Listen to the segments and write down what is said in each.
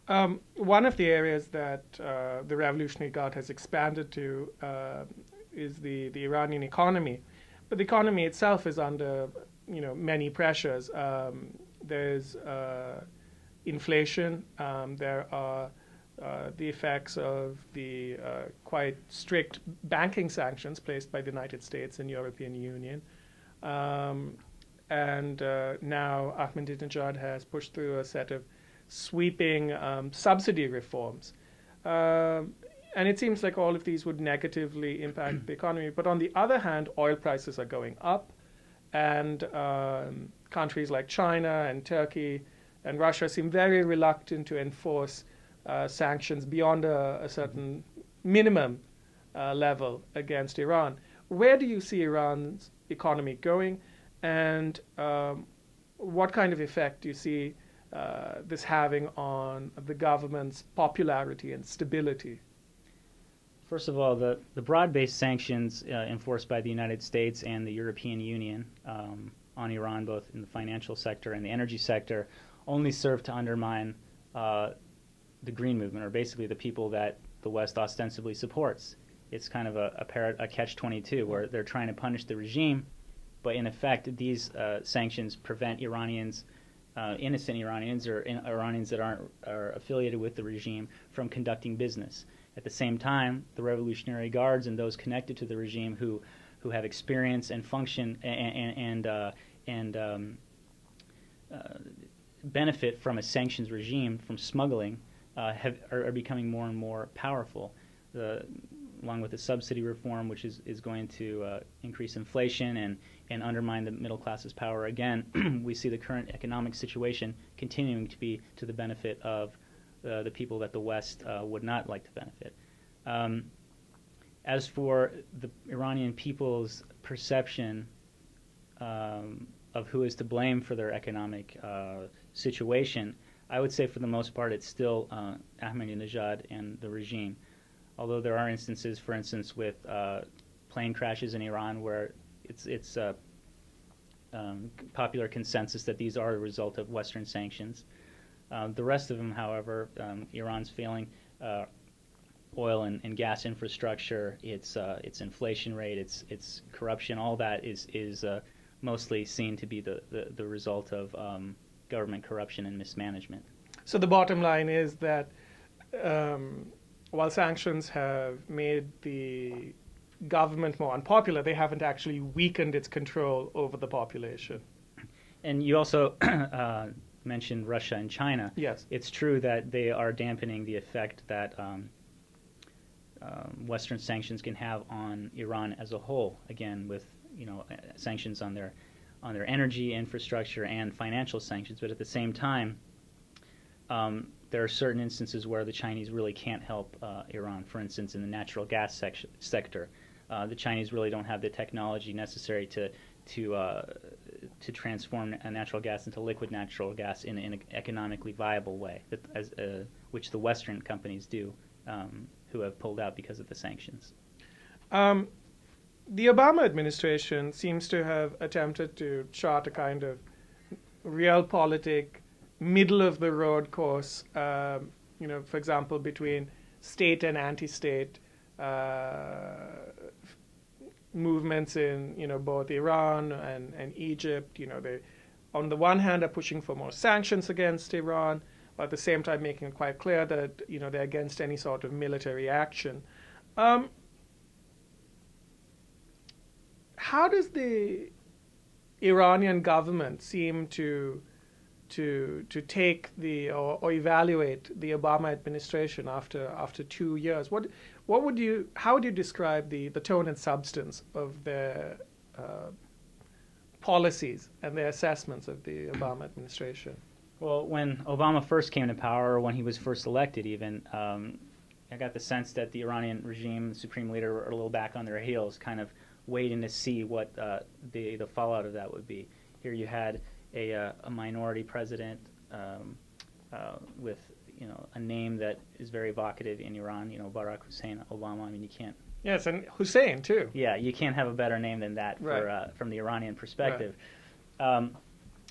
One of the areas that the Revolutionary Guard has expanded to is the Iranian economy. But the economy itself is under, many pressures. There's inflation. There are the effects of the quite strict banking sanctions placed by the United States and European Union. And now Ahmadinejad has pushed through a set of sweeping subsidy reforms. And it seems like all of these would negatively impact the economy. But on the other hand, oil prices are going up, and countries like China and Turkey and Russia seem very reluctant to enforce sanctions beyond a certain minimum level against Iran. Where do you see Iran's economy going, and what kind of effect do you see this having on the government's popularity and stability? First of all, the broad-based sanctions enforced by the United States and the European Union on Iran, both in the financial sector and the energy sector, only serve to undermine the green movement, or basically the people that the West ostensibly supports. It's kind of a catch-22, where they're trying to punish the regime, but in effect, these sanctions prevent Iranians, innocent Iranians, or Iranians that are affiliated with the regime, from conducting business. At the same time, the Revolutionary Guards and those connected to the regime who have experience and function and benefit from a sanctions regime, from smuggling, are becoming more and more powerful. Along with the subsidy reform, which is going to increase inflation and undermine the middle class's power again, we see the current economic situation continuing to be to the benefit of the people that the West would not like to benefit. As for the Iranian people's perception of who is to blame for their economic situation, I would say for the most part it's still Ahmadinejad and the regime. Although there are instances, for instance, with plane crashes in Iran where it's popular consensus that these are a result of Western sanctions. The rest of them, however, Iran's failing oil and gas infrastructure, its inflation rate, its corruption, all that is mostly seen to be the result of government corruption and mismanagement. So the bottom line is that while sanctions have made the government more unpopular, they haven't actually weakened its control over the population. And you also mentioned Russia and China. Yes. It's true that they are dampening the effect that Western sanctions can have on Iran as a whole. Again, with sanctions on their energy infrastructure and financial sanctions. But at the same time, there are certain instances where the Chinese really can't help Iran. For instance, in the natural gas sector, the Chinese really don't have the technology necessary to transform natural gas into liquid natural gas in an economically viable way, which the Western companies do, who have pulled out because of the sanctions. The Obama administration seems to have attempted to chart a kind of realpolitik, middle-of-the-road course, for example, between state and anti-state movements in both Iran and Egypt. They, on the one hand, are pushing for more sanctions against Iran, but at the same time making it quite clear that they're against any sort of military action. How does the Iranian government seem to take or evaluate the Obama administration after 2 years? How would you describe the tone and substance of their policies and their assessments of the Obama administration? Well, when Obama first came to power, or when he was first elected even, I got the sense that the Iranian regime, the supreme leader, were a little back on their heels, kind of waiting to see what the fallout of that would be. Here you had a minority president with a name that is very evocative in Iran, Barack Hussein Obama. I mean, you can't. Yes, and Hussein too. Yeah, you can't have a better name than that from the Iranian perspective. Right.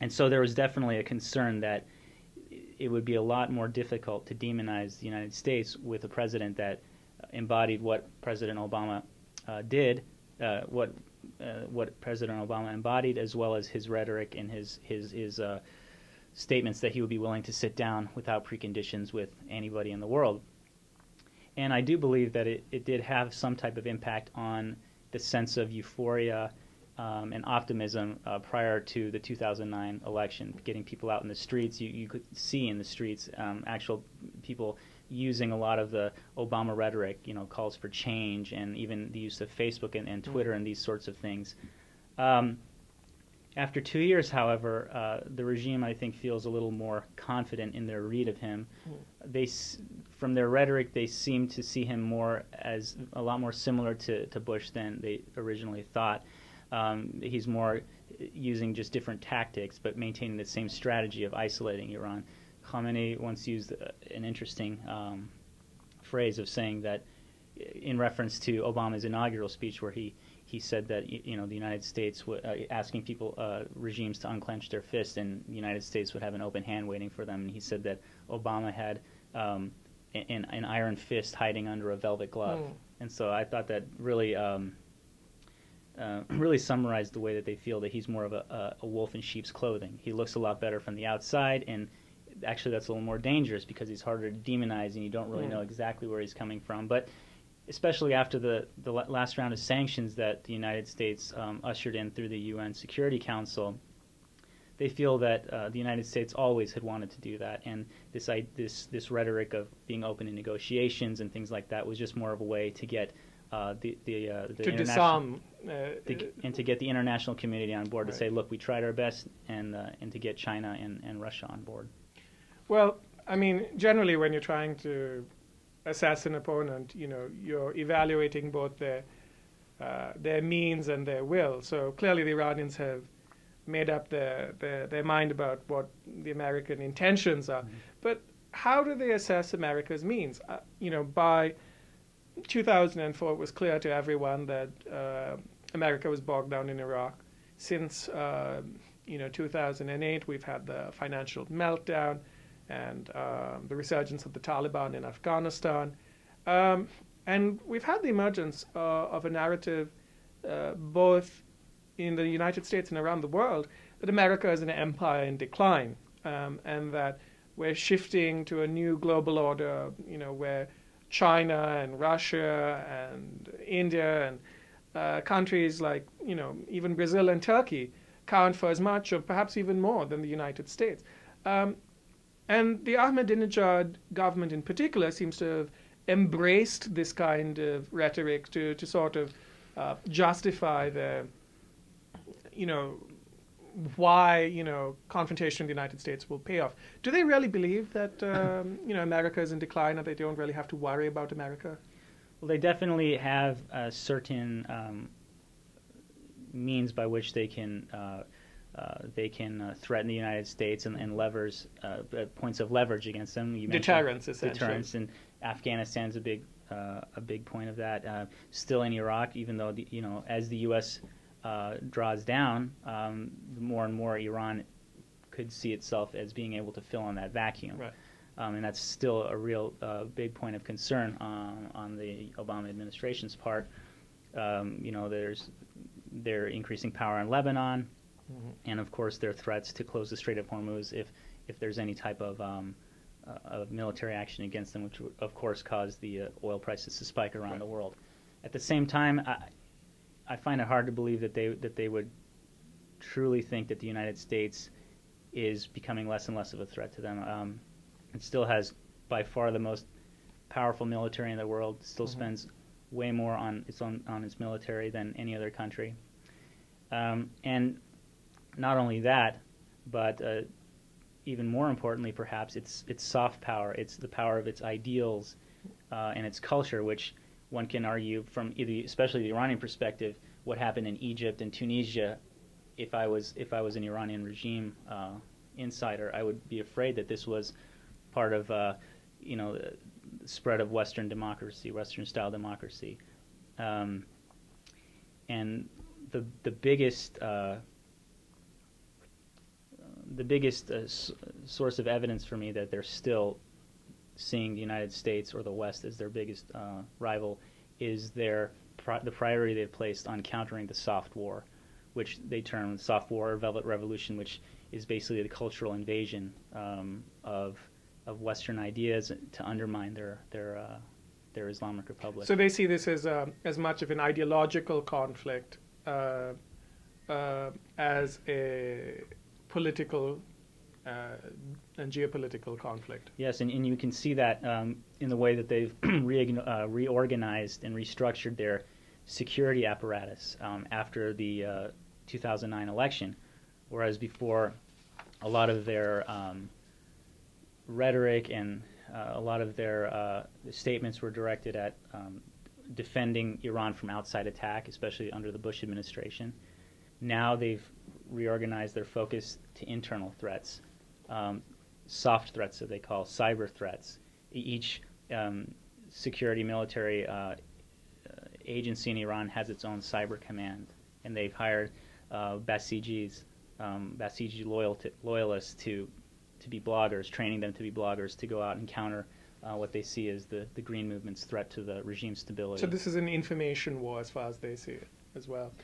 And so there was definitely a concern that it would be a lot more difficult to demonize the United States with a president that embodied what President Obama did, what President Obama embodied, as well as his rhetoric and his statements that he would be willing to sit down without preconditions with anybody in the world. And I do believe that it did have some type of impact on the sense of euphoria and optimism prior to the 2009 election, getting people out in the streets. You could see in the streets actual people using a lot of the Obama rhetoric, calls for change, and even the use of Facebook and Twitter and these sorts of things. After 2 years, however, the regime, I think, feels a little more confident in their read of him. From their rhetoric, they seem to see him more as a lot more similar to Bush than they originally thought. He's more using just different tactics, but maintaining the same strategy of isolating Iran. Khamenei once used an interesting phrase of saying that, in reference to Obama's inaugural speech, where he said that the United States asking people regimes to unclench their fist, and the United States would have an open hand waiting for them. And he said that Obama had an iron fist hiding under a velvet glove. And so I thought that really really summarized the way that they feel that he's more of a wolf in sheep's clothing. He looks a lot better from the outside, and actually that's a little more dangerous because he's harder to demonize, and you don't really know exactly where he's coming from. But especially after the last round of sanctions that the United States ushered in through the UN Security Council, they feel that the United States always had wanted to do that, and this rhetoric of being open in negotiations and things like that was just more of a way to get to disarm and to get the international community on board, to say, look, we tried our best, and to get China and Russia on board. Well, I mean, generally when you're trying to assess an opponent, you're evaluating both their means and their will. So clearly the Iranians have made up their mind about what the American intentions are. But how do they assess America's means? By 2004, it was clear to everyone that America was bogged down in Iraq. Since 2008, we've had the financial meltdown and the resurgence of the Taliban in Afghanistan. And we've had the emergence of a narrative both in the United States and around the world that America is an empire in decline, and that we're shifting to a new global order, where China and Russia and India and countries like, even Brazil and Turkey count for as much or perhaps even more than the United States. And the Ahmadinejad government in particular seems to have embraced this kind of rhetoric to sort of justify why, confrontation in the United States will pay off. Do they really believe that, America is in decline and they don't really have to worry about America? Well, they definitely have certain means by which they can threaten the United States and levers, points of leverage against them. You deterrence, essentially. Deterrence, and Afghanistan's a big point of that. Still in Iraq, even though as the U.S. Draws down, more and more Iran could see itself as being able to fill in that vacuum. Right. And that's still a real big point of concern on the Obama administration's part. They're increasing power in Lebanon, and of course their threats to close the Strait of Hormuz if there's any type of military action against them, which would of course cause the oil prices to spike around the world. At the same time, I find it hard to believe that they would truly think that the United States is becoming less and less of a threat to them. It still has by far the most powerful military in the world. Still spends way more on its military than any other country. And not only that, but even more importantly, perhaps, it's soft power. It's the power of its ideals and its culture, which one can argue from especially the Iranian perspective, what happened in Egypt and Tunisia. If I was an Iranian regime insider, I would be afraid that this was part of the spread of Western democracy, Western-style democracy, and the biggest the biggest source of evidence for me that they're still seeing the United States or the West as their biggest rival is the priority they've placed on countering the soft war, which they term soft war or Velvet Revolution, which is basically the cultural invasion of Western ideas to undermine their Islamic Republic. So they see this as much of an ideological conflict as a political and geopolitical conflict. Yes, and you can see that in the way that they've reorganized and restructured their security apparatus after the 2009 election, whereas before a lot of their rhetoric and a lot of their statements were directed at defending Iran from outside attack, especially under the Bush administration. Now they've reorganized their focus to internal threats, soft threats that they call cyber threats. Each security military agency in Iran has its own cyber command, and they've hired Basijis, Basiji loyalists to be bloggers, training them to be bloggers to go out and counter what they see as the Green Movement's threat to the regime stability. So this is an information war as far as they see it as well.